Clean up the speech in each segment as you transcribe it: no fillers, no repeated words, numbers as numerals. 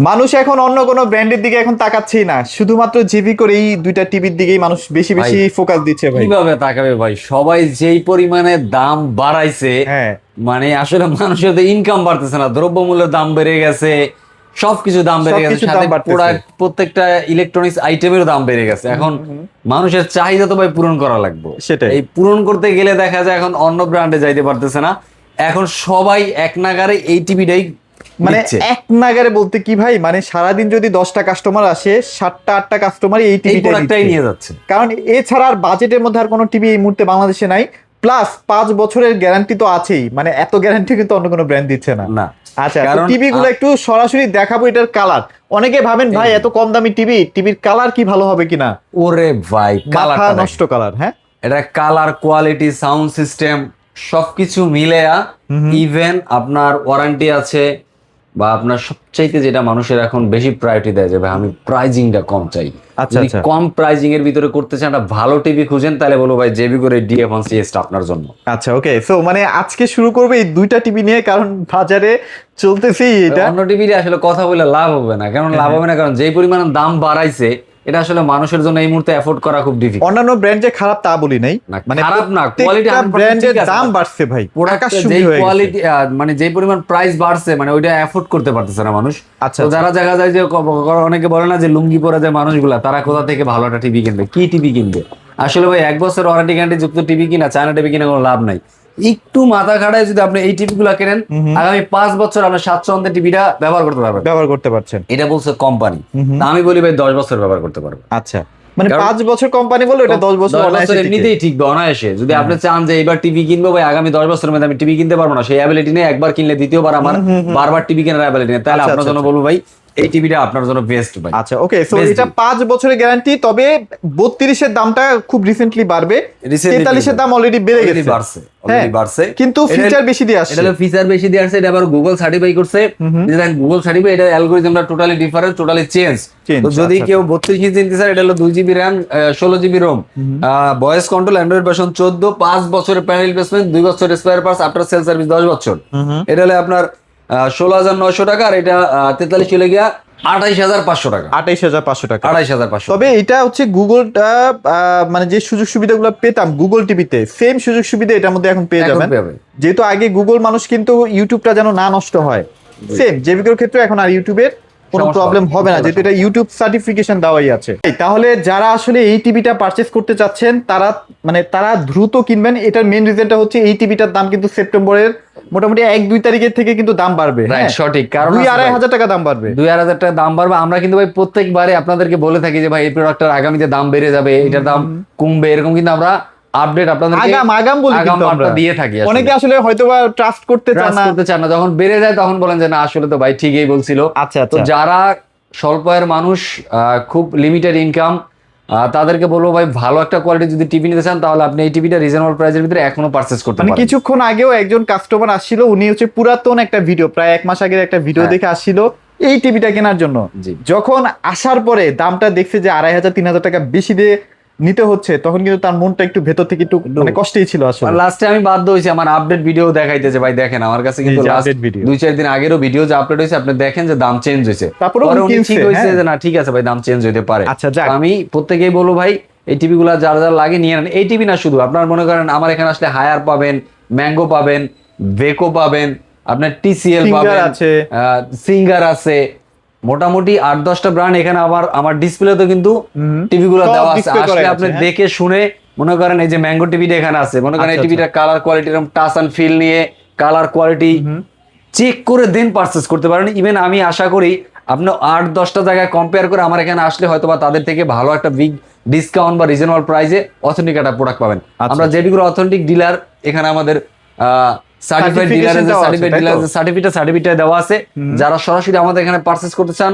মানুষ এখন অন্য কোনো ব্র্যান্ডের দিকে এখন তাকাচ্ছেই না, শুধুমাত্র জিবি করে এই দুইটা টিভির দিকেই মানুষ বেশি বেশি ফোকাস দিচ্ছে ভাই। কিভাবে তাকাবে ভাই, সবাই যেই পরিমাণে দাম বাড়াইছে, হ্যাঁ মানে আসলে মানুষের তো ইনকাম বাড়তেছে না, দ্রব্যমূল্যের দাম বেড়ে গেছে, সবকিছু দাম বেড়ে গেছে, সবকিছুর সাথে দাম বাড়তেছে। প্রত্যেকটা ইলেকট্রনিক্স আইটেমেরও দাম বেড়ে গেছে। এখন মানুষের চাহিদা তো ভাই পূরণ করা লাগবে, সেটাই। এই পূরণ করতে গেলে দেখা যায় এখন অন্য ব্র্যান্ডে যাইতে পারতেছে না, এখন সবাই এক নাগারে এই টিভিটাই মানে নিচ্ছে। এক নাগারে বলতে কি ভাই, মানে সারাদিন যদি 10টা কাস্টমার আসে, 7টা 8টা কাস্টমার এই এই টিভিটাই প্রোডাক্টটাই নিয়ে যাচ্ছে। কারণ এছাড়া আর বাজেটের মধ্যে আর কোনো টিভি এই মুহূর্তে বাংলাদেশে নাই। প্লাস 5 বছরের গ্যারান্টি তো আছেই, মানে এত গ্যারান্টি কিন্তু অন্য কোনো ব্র্যান্ড দিচ্ছে না। না আচ্ছা, কারণ টিভি গুলো একটু সরাসরি দেখাবো, এটার কালার। অনেকে ভাবেন ভাই এত কম দামি টিভি, টিভির কালার কি ভালো হবে কিনা। ওরে ভাই মাথা কালারটা নষ্ট কালার। হ্যাঁ, এটা কালার কোয়ালিটি সাউন্ড সিস্টেম সবকিছু মিলে ইভেন আপনার ওয়ারেন্টি আছে, বা আপনার সবচাইতে যেটা মানুষের এখন বেশি প্রায়োরিটি দেয় যে ভাই আমি প্রাইজিংটা কম চাই। আচ্ছা, যদি আচ্ছা। কম প্রাইজিং এর ভিতরে করতে চান একটা ভালো টিভি খুঁজেন, তাহলে বলবো ভাই জেবি করে DF1CS টা আপনার জন্য। আচ্ছা, ওকে। সো মানে আজকে শুরু করবো এই দুইটা টিভি নিয়ে, কারণ বাজারে চলতেছেই এটা। অন্য টিভি আসলে কথা বলে লাভ হবে না, কারণ লাভ হবে না কারণ যেই পরিমাণ দাম বাড়াইছে এটা আসলে মানুষের জন্য এই মুহূর্তে এফোর্ড করা খুব ডিফিকাল্ট। অন্যান্য ব্র্যান্ড যে খারাপ তা বলি নাই, মানে খারাপ না, কোয়ালিটি ব্র্যান্ডের দাম বাড়ছে ভাই, যেই কোয়ালিটি মানে যেই পরিমাণ প্রাইস বাড়ছে মানে ওইটা এফোর্ড করতে পারতেছে না মানুষ। আচ্ছা, তো যারা জায়গা যায় যে অনেকে বলে না যে লুঙ্গি পরে যায় মানুষগুলা, তারা কোথা থেকে ভালো একটা টিভি কিনবে, কি টিভি কিনবে? আসলে ভাই 1 বছর ওয়ারেন্টি গ্যারান্টি যুক্ত টিভি কিনা, চায়না টিভি কিনা কোনো লাভ নাই। একটু মাথা খাটায় যদি আপনি এই টিভি গুলা কেনেন, আগামী 5 বছর আপনার স্বাচ্ছন্দ্যে টিভিটা ব্যবহার করতে পারছেন। এটা বলছে কোম্পানি, আমি বলি ভাই 10 বছর ব্যবহার করতে পারবে। আচ্ছা, মানে 5 বছর কোম্পানি বললো, এটা 10 বছর অনায়াসে এমনিতেই ঠিক অনায়াসে। যদি আপনি চান যে এবার টিভি কিনবো ভাই আগামী 10 বছরের মধ্যে আমি টিভি কিনতে পারবো না, সেই অ্যাবিলিটি নেই, একবার কিনলে দ্বিতীয়বার আমার বারবার টিভি কেনার অ্যাবিলিটি নেই, তাহলে আপনার জন্য বলবো ভাই এই টিভিটা আপনার জন্য বেস্ট ভাই। আচ্ছা, ওকে। সো এটা 5 বছরের গ্যারান্টি, তবে 32 এর দামটা খুব রিসেন্টলি বাড়বে। 43 এর দাম অলরেডি বেড়ে গেছে, বাড়ছে, কিন্তু ফিচার বেশি দিয়ে আসছে। এটা ফিচার বেশি দিয়ে আসছে, এটা আবার গুগল সার্টিফাই করছে। গুগল সার্টিফাই, এটা অ্যালগরিদমটা টোটালি ডিফারেন্ট, টোটালি চেঞ্জ। তো যদি কেউ 32 ইঞ্চি নিতে চায়, এটা হলো 2GB RAM 16GB ROM, voice control, Android version 14, 5 বছরের প্যানেল রিপ্লেসমেন্ট, 2 বছর spare parts, after sale service 10 বছর। এটা হলো আপনার 16,900 টাকা, আর এটা 43 চলে গিয়া 28,500 টাকা। 28,500 টাকা। 28,500। তবে এটা হচ্ছে গুগলটা, মানে যে সুযোগ সুবিধাগুলো পেতাম গুগল টিভিতে, সেম সুযোগ সুবিধা এটার মধ্যে এখন পেয়ে যাবেন। যেহেতু আগে গুগল মানুষ কিন্তু ইউটিউবটা যেন না নষ্ট হয়, সেম জেবিকোর ক্ষেত্রে এখন আর ইউটিউবের কোনো প্রবলেম হবে না, যেহেতু এটা ইউটিউব সার্টিফিকেশন দেওয়াই আছে। তাহলে যারা আসলে এই টিভিটা পারচেজ করতে চাচ্ছেন, তারা দ্রুত কিনবেন। এটার মেইন রিজনটা হচ্ছে এই টিভিটার দাম কিন্তু সেপ্টেম্বরের মোটামুটি 1-2 তারিখের থেকে কিন্তু দাম বাড়বে। সঠিক, কারণ 2,500 টাকা দাম বাড়বে। 2,500 টাকা দাম বাড়বে। আমরা কিন্তু ভাই প্রত্যেকবারে আপনাদেরকে বলে থাকি যে ভাই এই প্রোডাক্টের আগামীতে দাম বেড়ে যাবে, এটার দাম কমবে, এরকম কিন্তু আমরা আপডেট আপনাদেরকে আগাম বলি কিন্তু আমরা দিয়ে থাকি। অনেকে আসলে হয়তোবা ট্রাস্ট করতে চান না, যখন বেড়ে যায় তখন বলেন যে না আসলে তো ভাই ঠিকই বলছিল। আচ্ছা, তো যারা স্বল্প আয়ের মানুষ, খুব লিমিটেড ইনকাম, তাদেরকে বলবো ভাই ভালো একটা কোয়ালিটি যদি টিভি নিতে চান, তাহলে আপনি এই টিভিটা রিজনেবল প্রাইসের ভিতরে এখনো পারচেজ করতে পারেন। কিছুক্ষণ আগেও একজন কাস্টমার আসছিল, উনি হচ্ছে পুরাতন একটা ভিডিও, প্রায় 1 মাস আগের একটা ভিডিও দেখে আসছিল এই টিভিটা কেনার জন্য। যখন আসার পরে দামটা দেখছে যে 2,500-3,000 টাকা বেশি দিয়ে নিতে হচ্ছে, তখন কিন্তু তার মনটা একটু ভেতর থেকে একটু মানে কষ্টই ছিল আসলে। লাস্টে আমি বাধ্য হয়েছি আমার আপডেট ভিডিও দেখাইতেছে, ভাই দেখেন আমার কাছে কিন্তু লাস্ট 2-4 দিন আগেরও ভিডিও যে আপলোড হয়েছে, আপনি দেখেন যে দাম চেঞ্জ হয়েছে, তারপরে ঠিক হয়েছে যে না ঠিক আছে ভাই দাম চেঞ্জ হইতে পারে। আচ্ছা, আমি প্রত্যেকেই বলবো ভাই এই টিভি গুলা যারা যারা লাগে নিয়ে নেন। এই টিভি না শুধু আপনার মনে করেন আমার এখানে আসলে হায়ার পাবেন, ম্যাঙ্গো পাবেন, ভেকো পাবেন, আপনার TCL পাবেন, সিঙ্গার আছে, মোটামুটি 8-10টা ব্র্যান্ড এখানে। আমার ডিসপ্লেতে কিন্তু টিভি গুলো দেওয়া আছে, আসলে আপনি দেখে শুনে মনে করেন এই যে ম্যাঙ্গো টিভিটা এখানে আছে, মনে করেন এই টিভিটা কালার কোয়ালিটি এরকম টাচ এন্ড ফিল নিয়ে কালার কোয়ালিটি চেক করে দেন পারচেজ করতে পারেন। ইভেন আমি আশা করি আপনি 8-10টা জায়গায় কম্পেয়ার করে আমার এখানে আসলে হয়তোবা তাদের থেকে ভালো একটা বিগ ডিসকাউন্ট বা রিজনেবল প্রাইসে অথেন্টিক একটা প্রোডাক্ট পাবেন। আমরা জেবিকোর অথেন্টিক ডিলার, এখানে আমাদের সার্টিফাইড ডিলারের সার্টিফিকেট দেওয়া আছে। যারা সরাসরি আমাদের এখানে পারচেজ করতে চান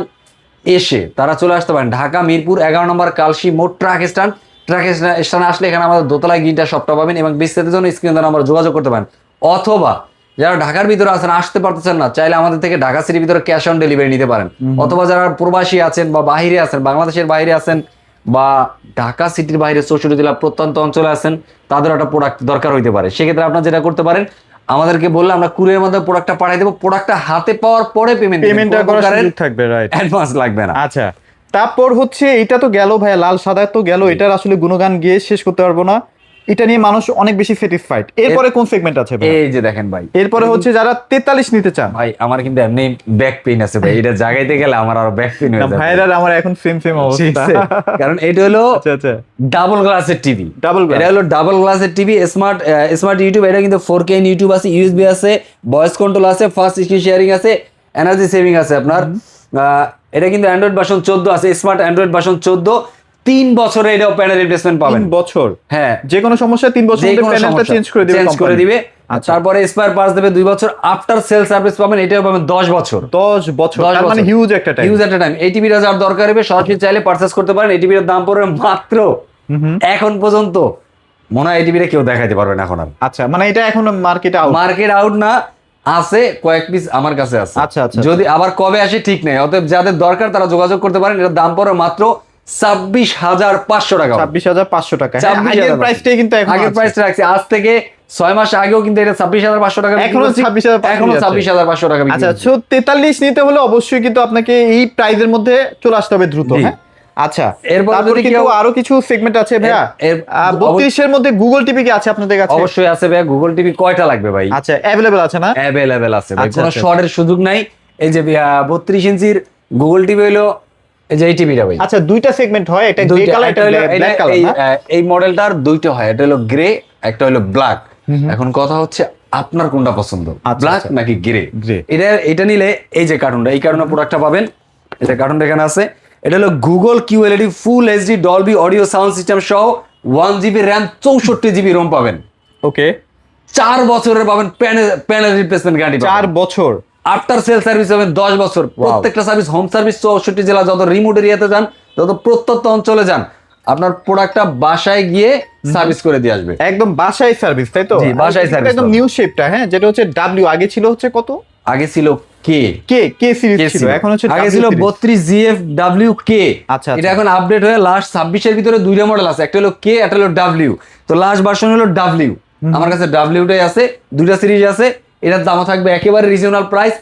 এসে তারা চলে আসতে পারেন ঢাকা মিরপুর 11 নম্বর কালশি মোড় ট্রাক স্ট্যান্ড আসলে এখানে আমাদের দোতলায় গিটা শপটা পাবেন, এবং বিস্তারিত জন্য স্ক্রিনে আমরা যোগাযোগ করতে পারেন। অথবা যারা ঢাকার ভিতরে আছেন, আসতে পারতেছেন না, চাইলে আমাদের থেকে ঢাকা সিটির ভিতরে ক্যাশ অন ডেলিভারি নিতে পারেন। অথবা যারা প্রবাসী আছেন বা বাহিরে আছেন, বাংলাদেশের বাইরে আছেন বা ঢাকা সিটির বাইরে 64 জেলা প্রত্যন্ত অঞ্চলে আছেন, তাদের একটা প্রোডাক্ট দরকার হইতে পারে, সেক্ষেত্রে আপনারা যেটা করতে পারেন আমাদেরকে বললে আমরা কুরিয়ারের মাধ্যমে প্রোডাক্টটা পাঠিয়ে দেবো, প্রোডাক্টটা হাতে পাওয়ার পরে পেমেন্টটা করার সুযোগ থাকবে, রাইট। অ্যাডভান্স লাগবে না। আচ্ছা, তারপর হচ্ছে এটা তো গেল ভাই, লাল সাদা তো গেল, এটার আসলে গুণগান গিয়ে শেষ করতে পারবো না, এটা নিয়ে মানুষ অনেক বেশি স্যাটিসফাইড। এরপরে কোন সেগমেন্ট আছে ভাই? এই যে দেখেন ভাই, এরপরে হচ্ছে যারা 43 নিতে চান। ভাই আমার কিন্তু এমনি ব্যাক পেইন আছে ভাই, এটা জাগাইতে গেলে আমার আর ব্যাক পেইন হয়ে যায় ভাইরা আমার এখন সেম অবস্থা। কারণ এটা হলো আচ্ছা আচ্ছা, ডাবল গ্লাসের টিভি। ডাবল গ্লাস, এটা হলো ডাবল গ্লাসের টিভি, স্মার্ট ইউটিউব। এটা কিন্তু 4K ইউটিউব আছে, ইউএসবি আছে, ভয়েস কন্ট্রোল আছে, ফাস্ট স্ক্রিন শেয়ারিং আছে, এনার্জি সেভিং আছে আপনার। এটা কিন্তু অ্যান্ড্রয়েড ভার্সন 14 আছে, স্মার্ট অ্যান্ড্রয়েড ভার্সন 14। 3 বছরে এটাও প্যানেল রিপ্লেসমেন্ট পাবেন। 3 বছর, হ্যাঁ, যে কোনো সমস্যা 3 বছর মধ্যে প্যানেলটা চেঞ্জ করে দিবে। তারপরে স্পেয়ার পার্টস দেবে 2 বছর, আফটার সেল সার্ভিস পাবেন, এটাও পাবেন 10 বছর। 10 বছর, তার মানে হিউজ একটা টাইম। এই টিভিটা যার দরকার হবে সরাসরি চাইলে পারচেজ করতে পারেন। এই টিভির দাম পড়বে মাত্র, এখন পর্যন্ত মনে হয় এই টিভিটা কেউ দেখাইতে পারবে না এখন আর। আচ্ছা, মানে এটা এখন মার্কেট আউট না, আছে কয়েক পিস আমার কাছে আছে। আচ্ছা আচ্ছা, যদি আবার কবে আসে ঠিক নেই, অতএব যাদের দরকার তারা যোগাযোগ করতে পারেন। এটার দাম পড়বে মাত্র 26,500 টাকা। 26,500 টাকা। আগের প্রাইসটাই কিন্তু এখন আগের প্রাইসটা রাখছি, আজ থেকে 6 মাস আগেও কিন্তু এটা 26,500 টাকা, এখনো 26,500 টাকা। আচ্ছা, 43 নিতে হলে অবশ্যই কিন্তু আপনাকে এই প্রাইসের মধ্যে চলে আসতে হবে দ্রুত। হ্যাঁ, আচ্ছা, তারপরে কিন্তু আরো কিছু সেগমেন্ট আছে ভাইয়া। 32 এর মধ্যে গুগল টিভি কি আছে আপনাদের কাছে? অবশ্যই আছে ভাইয়া। গুগল টিভি কয়টা লাগবে ভাই? আচ্ছা, अवेलेबल আছে না? अवेलेबल আছে ভাই, কোনো শর্টের সুযোগ নাই। এই যে 32 ইঞ্চির গুগল টিভি হলো এই যে এই টিভিটা ভাই। আচ্ছা, দুইটা সেগমেন্ট হয়, এটা গ্রে কালার, এটা ব্ল্যাক কালার না? এই মডেলটার দুইটা হয়, এটা হলো গ্রে, একটা হলো ব্ল্যাক। এখন কথা হচ্ছে আপনার কোনটা পছন্দ, ব্ল্যাক নাকি গ্রে? এটা নিলে এই যে কার্টুনটা, এই কার্টুনের প্রোডাক্টটা পাবেন। এই যে কার্টুনটা এখানে আছে, এটা হলো গুগল QLED ফুল HD Dolby audio sound system সহ 1GB RAM 64GB ROM পাবেন। ওকে, 4 বছরের পাবেন প্যানেল রিপ্লেসমেন্ট গ্যারান্টি। 4 বছর আফটার সেল সার্ভিস পাবেন 10 বছর। প্রত্যেকটা সার্ভিস, হোম সার্ভিস 64 জেলা, যত রিমোট এরিয়াতে যান, যত প্রত্যন্ত অঞ্চলে যান, আপনার প্রোডাক্টটা বাসায় গিয়ে সার্ভিস করে দিয়ে আসবে। একদম বাসায় সার্ভিস, তাই তো? জি, বাসায় সার্ভিস। একদম নিউ শেপটা, হ্যাঁ, যেটা হচ্ছে W, আগে ছিল হচ্ছে কত? আগে ছিল কে সিরিজ ছিল, এখন হচ্ছে আগে ছিল 32GFWK। আচ্ছা, এটা এখন আপডেট হয়ে লাস্ট 26 এর ভিতরে দুইটা মডেল আছে, একটা হলো K, একটা হলো W। তো লাস্ট ভার্সন হলো W, আমার কাছে W-টাই আছে, দুইটা সিরিজ আছে। এটার দামও থাকবে একেবারে রিজনেবল প্রাইস।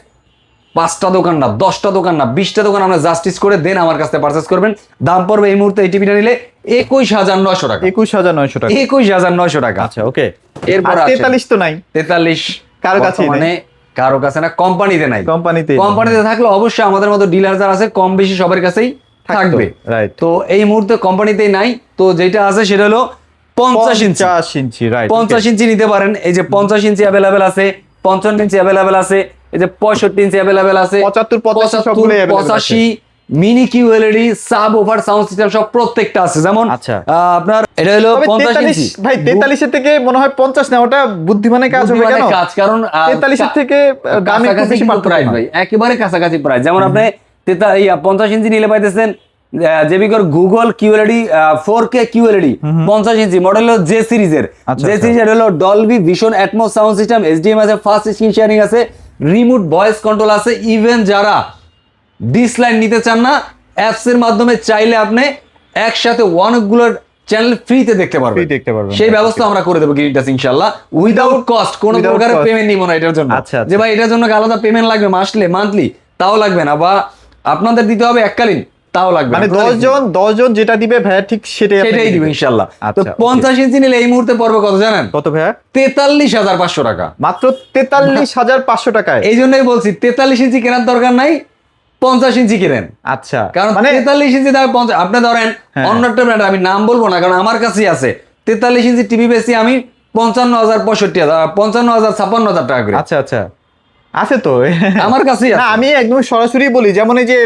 5টা দোকান না, 10টা দোকান না, 20টা দোকান আমরা জাস্টিস করে দেন আমার কাছে পারচেজ করবেন। দাম পড়বে এই মুহূর্তে এই টিভিটা নিলে 21,900 টাকা। 21,900 টাকা। 21,900 টাকা। আচ্ছা, ওকে। এরপর 43 তো নাই? 43 কারো কাছে মানে কারো কাছে না, কোম্পানিতে নাই। কোম্পানিতে থাকলে অবশ্যই আমাদের মতো ডিলার যারা আছে কম বেশি সবার কাছেই থাকবে। রাইট। তো এই মুহূর্তে কোম্পানিতেই নাই, তো যেটা আছে সেটা হলো 50 ইঞ্চি। রাইট, 50 ইঞ্চি নিতে পারেন। এই যে 50 ইঞ্চি अवेलेबल আছে, 55 ইঞ্চি अवेलेबल আছে, এই যে 65 ইঞ্চি अवेलेबल আছে, 75 85 সবগুলোই अवेलेबल আছে। 85 mini QLED sub over sound system সব প্রত্যেকটা আছে। যেমন আপনার এটা হলো 50 ইঞ্চি। ভাই 43 এর থেকে মনে হয় 50 না, ওটা বুদ্ধিমানের কাজ হবে কেন? কারণ 43 এর থেকে দামে খুব বেশি প্রাইস ভাই, একেবারে কাছাকাছি প্রাইস। যেমন আপনি 50 ইঞ্চি নিলে পাইতেছেন জেবিকর গুগল QLED 4K QLED 50 ইঞ্চি মডেল হলো J সিরিজের। J সিরিজের হলো Dolby vision atoms sound system, HDMI আছে, ফাস্ট স্ক্রিন শেয়ারিং আছে, রিমোট ভয়েস কন্ট্রোল আছে। ইভেন যারা ডিসলাইন নিতে চান না, অ্যাপস এর মাধ্যমে চাইলে আপনি একসাথে অনেকগুলো চ্যানেল ফ্রিতে দেখতে পারবেন। সেই ব্যবস্থা আমরা করে দেবো গ্রিন টাচ ইনশাআল্লাহ, উইদাউট কস্ট। কোনো প্রকারের পেমেন্ট নিব না এটার জন্য। যে ভাই এটার জন্য আলাদা পেমেন্ট লাগবে মান্থলি, তাও লাগবে না, বা আপনাদের দিতে হবে এককালীন, তাও লাগবে না। মানে 10 জন যেটা দিবে ভাইয়া ঠিক সেটাই দিবে ইনশাআল্লাহ। তো 50 ইঞ্চি নিলে এই মুহূর্তে পড়বে কত জানেন? কত ভাইয়া? 43,500 টাকা। মাত্র 43,500 টাকায়। এই জন্যই বলছি 43 ইঞ্চি কেনার দরকার নাই, 50 ইঞ্চি কিনেন। আচ্ছা, কারণ 43 ইঞ্চি দাম 50। আপনি ধরেন অন্য একটা ব্র্যান্ড, আমি নাম বলবো না কারণ আমার কাছেই আছে 43 ইঞ্চি টিভি বেশি আমি 55,000 65,000 55,000 56,000 টাকা করে। আচ্ছা আচ্ছা, আছে তো আমার কাছেই আছে। না, আমি একদম সরাসরি বলি, যেমন এই যে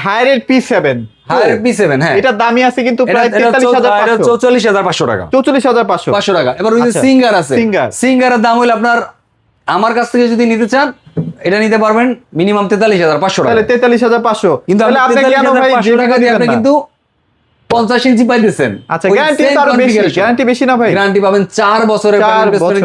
হায়ারের P7, হ্যাঁ, এটার দামই আছে কিন্তু প্রায় 44,500 টাকা। 44,500 টাকা। এবার ওই যে সিঙ্গার আছে, সিঙ্গারের দাম হলো আপনার, আমার কাছ থেকে যদি নিতে চান এটা নিতে পারবেন মিনিমাম 43,500 টাকা। 43,500, কিন্তু আপনি 43,500 টাকা দিয়ে আপনি কিন্তু 50 ইঞ্চি পাইতেছেন। আচ্ছা, গ্যারান্টি বেশি না ভাই? গ্যারান্টি পাবেন 4 বছরের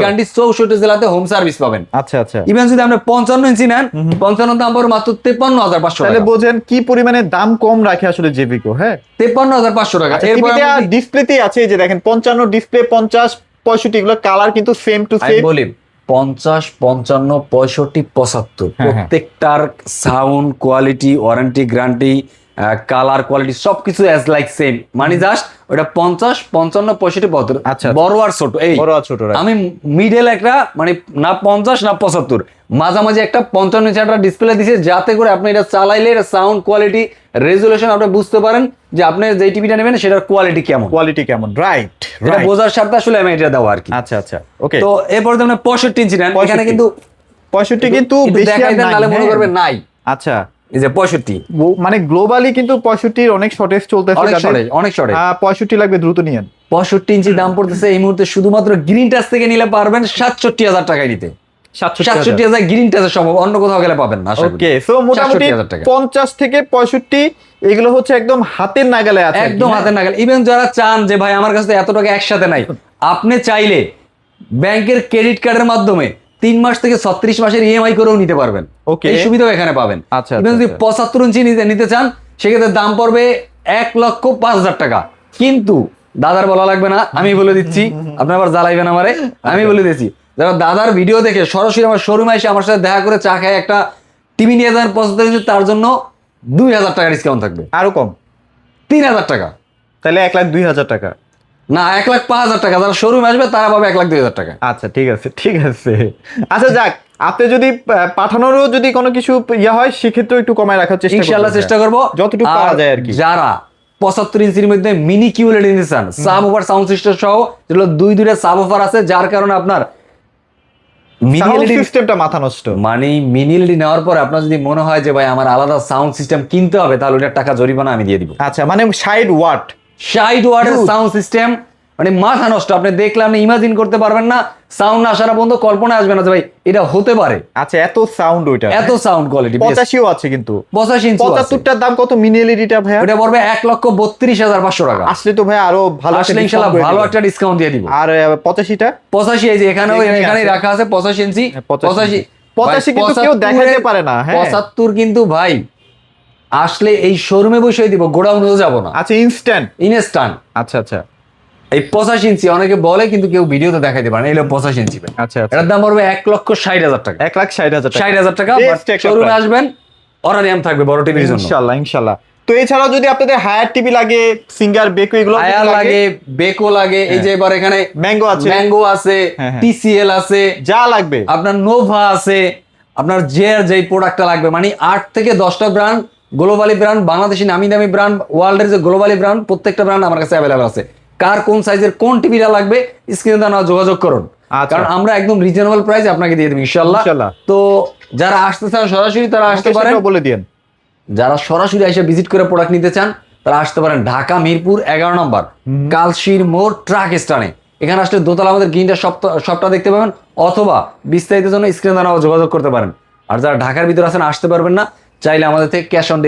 গ্যারান্টি, 64 জেলাতে হোম সার্ভিস পাবেন। আচ্ছা আচ্ছা, ইভেন যদি আপনি 55 ইঞ্চি নেন, 55 দাম পড়বে মাত্র 53,500 টাকা। তাহলে বোঝেন কি পরিমাণে দাম কম রাখে আসলে জেবিকো। হ্যাঁ, 53,500 টাকা। এরপর ডিসপ্লেতেই আছে, এই যে দেখেন 55 ডিসপ্লে, 50 65 গুলো কালার কিন্তু সেম টু সেম। 50, 55, 65, 75 প্রত্যেকটার sound quality, warranty, guarantee, colour quality সবকিছু অ্যাজ লাইক সেম, মানে জাস্ট ওটা 50, 55, 65, 72 আচ্ছা, বড় আর ছোট। এই বড় আর ছোট, right? আমি মিডল একটা মানে না 50 না 75, মাঝামাঝি একটা 55 ইঞ্চি একটা ডিসপ্লে দিছে, যাতে করে আপনি এটা চালাইলে এটা সাউন্ড কোয়ালিটি, রেজুলেশন আপনি বুঝতে পারেন যে আপনি যে টিভিটা নেবেন সেটার কোয়ালিটি কেমন, রাইট? এটা বোঝার স্বার্থে আসলে আমি এটা দেওয়া আর কি। আচ্ছা আচ্ছা, ওকে। তো এরপর আপনি 65 ইঞ্চি নেন, এখানে কিন্তু 65 কিন্তু বেশি আর দেখাই দেন, নাই, নালে মনে হ্যাঁ। করবেন নাই। আচ্ছা, এই যে 65 মানে গ্লোবালি কিন্তু 65 অনেক শর্টেজ চলতেছে, অনেক শর্টেজ, অনেক শর্টেজ। 65 লাগবে, দ্রুত নিয়েন। 65 ইঞ্চি দাম পড়তেছে এই মুহূর্তে শুধুমাত্র গ্রিন টাচ থেকে নিলে পারবেন 67,000 টাকায় নিতে। 67,000 গ্রিন টাচে সম্ভব, অন্য কোথাও গেলে পাবেন না আশা করি। ওকে, সো মোটামুটি 67,000 টাকা। 50 থেকে 65 এগুলো হচ্ছে একদম হাতের নাগালে আছে, একদম হাতের নাগাল। ইভেন যারা চান যে ভাই আমার কাছে এত টাকা একসাথে নাই, আপনি চাইলে ব্যাংকের ক্রেডিট কার্ডের মাধ্যমে 3 মাস থেকে 36 মাসের ইএমআই করেও নিতে পারবেন। Okay. এই সুবিধাও এখানে পাবেন। আচ্ছা, ইভেন যদি আচ্ছা। 75 ইঞ্চি নিতে চান সেক্ষেত্রে দাম পড়বে 1,05,000 টাকা। কিন্তু দাদার বলা লাগবে না, আমি বলে দিচ্ছি, আপনি আবার জ্বালাইবেন আমারে, আমি বলে দিচ্ছি যারা দাদার ভিডিও দেখে সরাসরি আমার শোরুমে এসে আমার সাথে দেখা করে চা খায় একটা টিভি নিয়ে যান 75 ইঞ্চি, তার জন্য 2,000 টাকা ডিসকাউন্ট থাকবে, আরো কম, 3,000 টাকা। তাহলে 1,02,000 টাকা। না, 1,05,000 টাকা। যারা শোরুমে আসবে তারা পাবে 1,02,000 টাকা। আচ্ছা, ঠিক আছে ঠিক আছে। আচ্ছা যাক, আপনি যদি পাঠানোরও যদি কোনো কিছু ইয়া হয় সেক্ষেত্রেও একটু কমায় রাখার চেষ্টা করবেন। ইনশাআল্লাহ চেষ্টা করব, যতটুকু পারা যায় আর কি। যারা 75 ইঞ্চির মধ্যে মিনি কিউলেট নিতে চান, সাব ওভার সাউন্ড সিস্টেম সহ, যেগুলো দুইটা সাব ওভার আছে, যার কারণে আপনার সাউন্ড সিস্টেমটা মাথা নষ্ট। মানে মিনি এলইডি নেওয়ার পরে আপনার যদি মনে হয় যে ভাই আমার আলাদা সাউন্ড সিস্টেম কিনতে হবে, তাহলে ওটার টাকা জরিমানা আমি দিয়ে দিব। আচ্ছা, মানে 60 ওয়াট 60 ওয়াটের সাউন্ড সিস্টেম, মানে মাথা নষ্ট। আপনি দেখলে আপনি ইমাজিন করতে পারবেন না, সাউন্ড আসার পর্যন্ত কল্পনা আসবে না যে ভাই এটা হতে পারে। আচ্ছা, এত সাউন্ড ওইটা, এত সাউন্ড কোয়ালিটি। 85ও আছে কিন্তু। 85 ইঞ্চি। 75টার দাম কত মিনি এলইডিটা ভাইয়া? ওটা পড়বে 1,32,500 টাকা। আসলে তো ভাই আরো ভালো আসলে ইনশাআল্লাহ ভালো একটা ডিসকাউন্ট দিয়ে দিব। আর 85টা 85, এই যে এখানেই রাখা আছে 85 ইঞ্চি। 85 কিন্তু কেউ দেখাইতে পারে না। হ্যাঁ, 75 কিন্তু ভাই আসলে এই শোরুমে বসেই দিব, গোডাউনেও যাব না। আচ্ছা, ইনস্ট্যান্ট। আচ্ছা আচ্ছা, এই 85 ইঞ্চি অনেকে বলে কিন্তু কেউ ভিডিওতে দেখাইতে পারে না, এই 85 ইঞ্চি। আচ্ছা, এটার দাম পড়বে 1,60,000 টাকা। 1,60,000 টাকা। 60,000 টাকা। Best একটা শোরুমে price। আসবেন, অরানিয়াম থাকবে বড় টিভির জন্য ইনশাআল্লাহ ইনশাআল্লাহ। তো এছাড়াও যদি আপনাদের হায়ার টিভি লাগে, সিঙ্গার, বেকো এগুলো আয়ার লাগে, বেকো লাগে, এই যে এবার এখানে ম্যাঙ্গো আছে, হ্যাঁ, TCL আছে, যা লাগবে আপনার নোভা আছে, আপনার যেই প্রোডাক্টটা লাগবে, মানে 8 থেকে 10টা ব্র্যান্ড, গ্লোবালি ব্র্যান্ড, বাংলাদেশি নামি দামি ব্র্যান্ড, ওয়ার্ল্ডের যে গ্লোবালি ব্র্যান্ড, প্রত্যেকটা ব্র্যান্ড আমার কাছে অ্যাভেলেবল আছে। কার কোন সাইজের কোন টিভিটা লাগবে স্ক্রিনে দেওয়া যোগাযোগ করুন, কারণ আমরা একদম রিজনেবল প্রাইসে আপনাকে দিয়ে দেব ইনশাআল্লাহ। তো যারা আসতে চান সরাসরি তারা আসতে পারেন, বলে দিন। যারা সরাসরি এসে ভিজিট করে প্রোডাক্ট নিতে চান তারা আসতে পারেন ঢাকা মিরপুর 11 নম্বর কালশির মোড় ট্রাক স্ট্যান্ডে। এখানে আসলে দোতলা আমাদের গ্রিনটা সবটা দেখতে পাবেন, অথবা বিস্তারিতের জন্য স্ক্রিনে দেওয়া যোগাযোগ করতে পারেন। আর যারা ঢাকার ভিতরে আছেন আসতে পারবেন না, চাইলে আমাদের থেকে ক্যাশ অন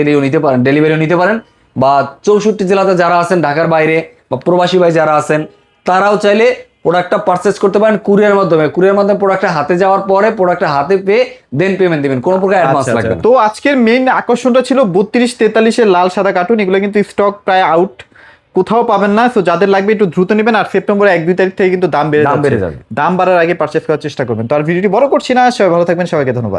ডেলিভারিও নিতে পারেন, বা 64 জেলাতে যারা আছেন ঢাকার বাইরে বা প্রবাসী ভাই যারা আছেন তারাও চাইলে প্রোডাক্টটা পারচেজ করতে পারেন কুরিয়ার মাধ্যমে। প্রোডাক্টটা হাতে যাওয়ার পরে প্রোডাক্টটা হাতে পেয়ে দেন পেমেন্ট দিবেন, কোনো প্রকার অ্যাডভান্স লাগবে না। তো আজকের মেইন আকর্ষণটা ছিল 32-43 এর লাল সাদা কার্টুন। এগুলো কিন্তু স্টক প্রায় আউট, কোথাও পাবেন না। তো যাদের লাগবে একটু দ্রুত নেবেন। আর সেপ্টেম্বর 1-2 তারিখ থেকে কিন্তু দাম বেড়ে যাবে। দাম বাড়ার আগে পারচেজ করার চেষ্টা করবেন। তো আর ভিডিওটি বড় করছি না, সবাই ভালো থাকবেন, সবাইকে ধন্যবাদ।